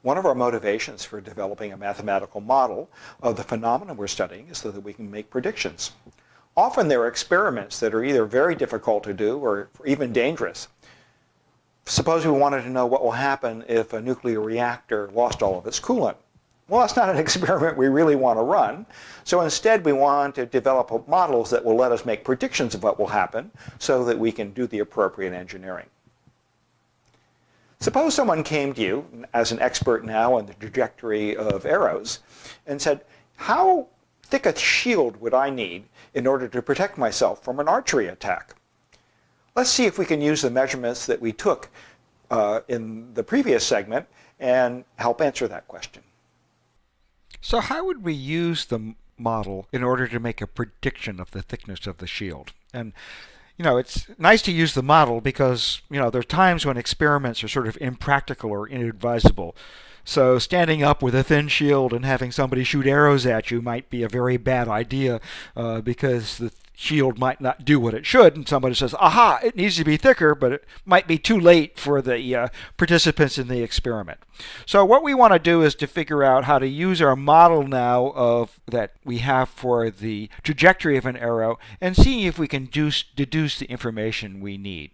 One of our motivations for developing a mathematical model of the phenomena we're studying is so that we can make predictions. Often there are experiments that are either very difficult to do or even dangerous. Suppose we wanted to know what will happen if a nuclear reactor lost all of its coolant. Well, that's not an experiment we really want to run. So instead, we want to develop models that will let us make predictions of what will happen so that we can do the appropriate engineering. Suppose someone came to you as an expert now on the trajectory of arrows and said, how thick a shield would I need in order to protect myself from an archery attack? Let's see if we can use the measurements that we took in the previous segment and help answer that question. So how would we use the model in order to make a prediction of the thickness of the shield? And it's nice to use the model because, there are times when experiments are sort of impractical or inadvisable. So standing up with a thin shield and having somebody shoot arrows at you might be a very bad idea because the shield might not do what it should, and somebody says, aha, it needs to be thicker, but it might be too late for the participants in the experiment. So what we want to do is to figure out how to use our model now that we have for the trajectory of an arrow and see if we can deduce the information we need.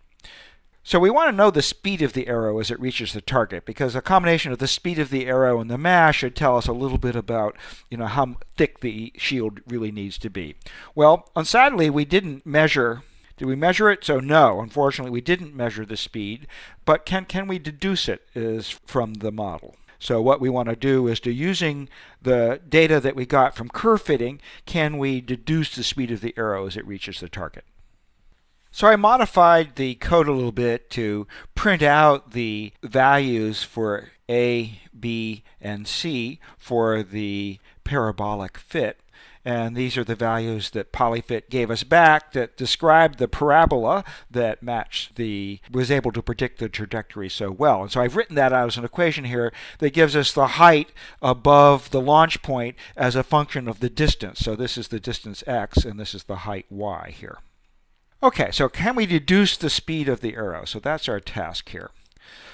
So we want to know the speed of the arrow as it reaches the target, because a combination of the speed of the arrow and the mass should tell us a little bit about how thick the shield really needs to be. Well, sadly, we didn't measure. Did we measure it? So no, unfortunately, we didn't measure the speed. But can we deduce it from the model? So what we want to do is using the data that we got from curve fitting, can we deduce the speed of the arrow as it reaches the target? So I modified the code a little bit to print out the values for A, B, and C for the parabolic fit. And these are the values that PolyFit gave us back that described the parabola that was able to predict the trajectory so well. And so I've written that out as an equation here that gives us the height above the launch point as a function of the distance. So this is the distance x, and this is the height y here. Okay, so can we deduce the speed of the arrow? So that's our task here.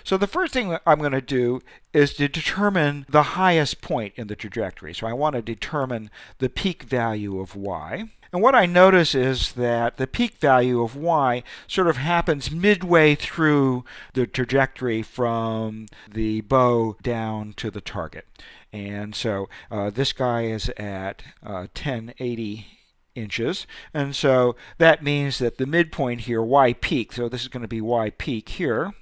So the first thing I'm going to do is to determine the highest point in the trajectory. So I want to determine the peak value of y. And what I notice is that the peak value of y sort of happens midway through the trajectory from the bow down to the target. And so this guy is at 1080 inches, and so that means that the midpoint here, y peak, so this is going to be y peak here,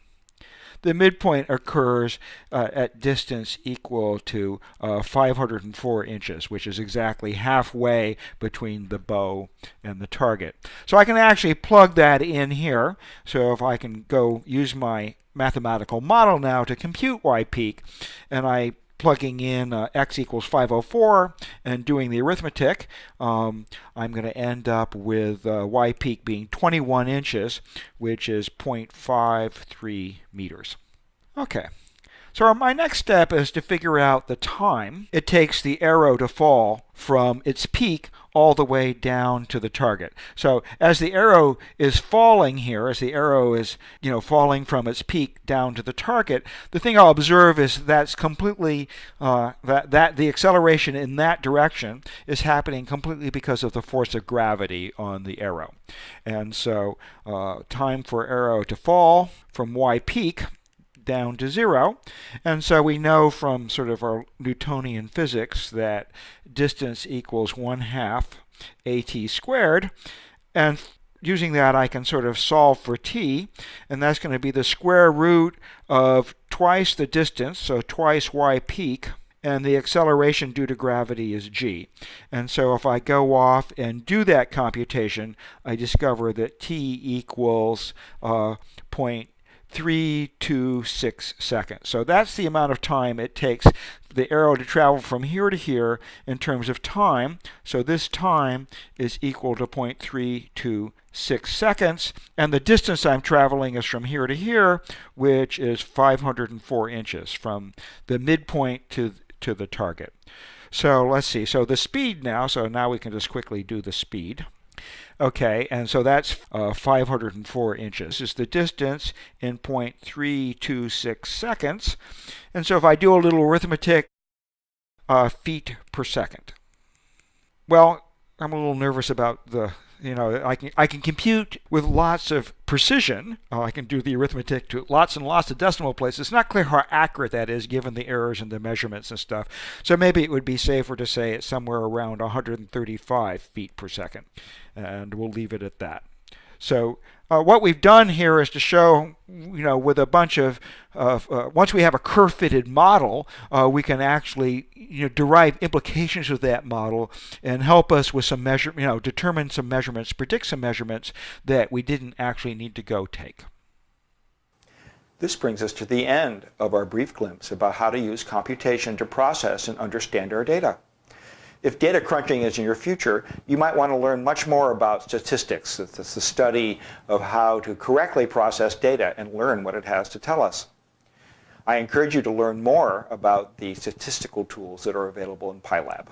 the midpoint occurs at distance equal to 504 inches, which is exactly halfway between the bow and the target. So I can actually plug that in here. So if I can go use my mathematical model now to compute y peak, and I plugging in x equals 504 and doing the arithmetic, I'm going to end up with y peak being 21 inches, which is 0.53 meters. Okay, so my next step is to figure out the time it takes the arrow to fall from its peak all the way down to the target. So as the arrow is falling here, as the arrow is falling from its peak down to the target, the thing I'll observe is that's completely that the acceleration in that direction is happening completely because of the force of gravity on the arrow. And so time for arrow to fall from y peak down to 0. And so we know from sort of our Newtonian physics that distance equals 1/2 at squared. And using that, I can sort of solve for t, and that's going to be the square root of twice the distance, so twice y peak, and the acceleration due to gravity is g. And so if I go off and do that computation, I discover that t equals 0.326 seconds. So that's the amount of time it takes the arrow to travel from here to here in terms of time. So this time is equal to 0.326 seconds. And the distance I'm traveling is from here to here, which is 504 inches from the midpoint to the target. So let's see. So the speed now, so now we can just quickly do the speed. Okay, and so that's 504 inches. This is the distance in 0.326 seconds. And so if I do a little arithmetic, feet per second. Well, I'm a little nervous about I can compute with lots of precision. I can do the arithmetic to lots and lots of decimal places. It's not clear how accurate that is given the errors in the measurements and stuff. So maybe it would be safer to say it's somewhere around 135 feet per second. And we'll leave it at that. So what we've done here is to show, with a bunch of, once we have a curve-fitted model, we can actually, derive implications of that model and help us with some determine some measurements, predict some measurements that we didn't actually need to go take. This brings us to the end of our brief glimpse about how to use computation to process and understand our data. If data crunching is in your future, you might want to learn much more about statistics. It's the study of how to correctly process data and learn what it has to tell us. I encourage you to learn more about the statistical tools that are available in pylab.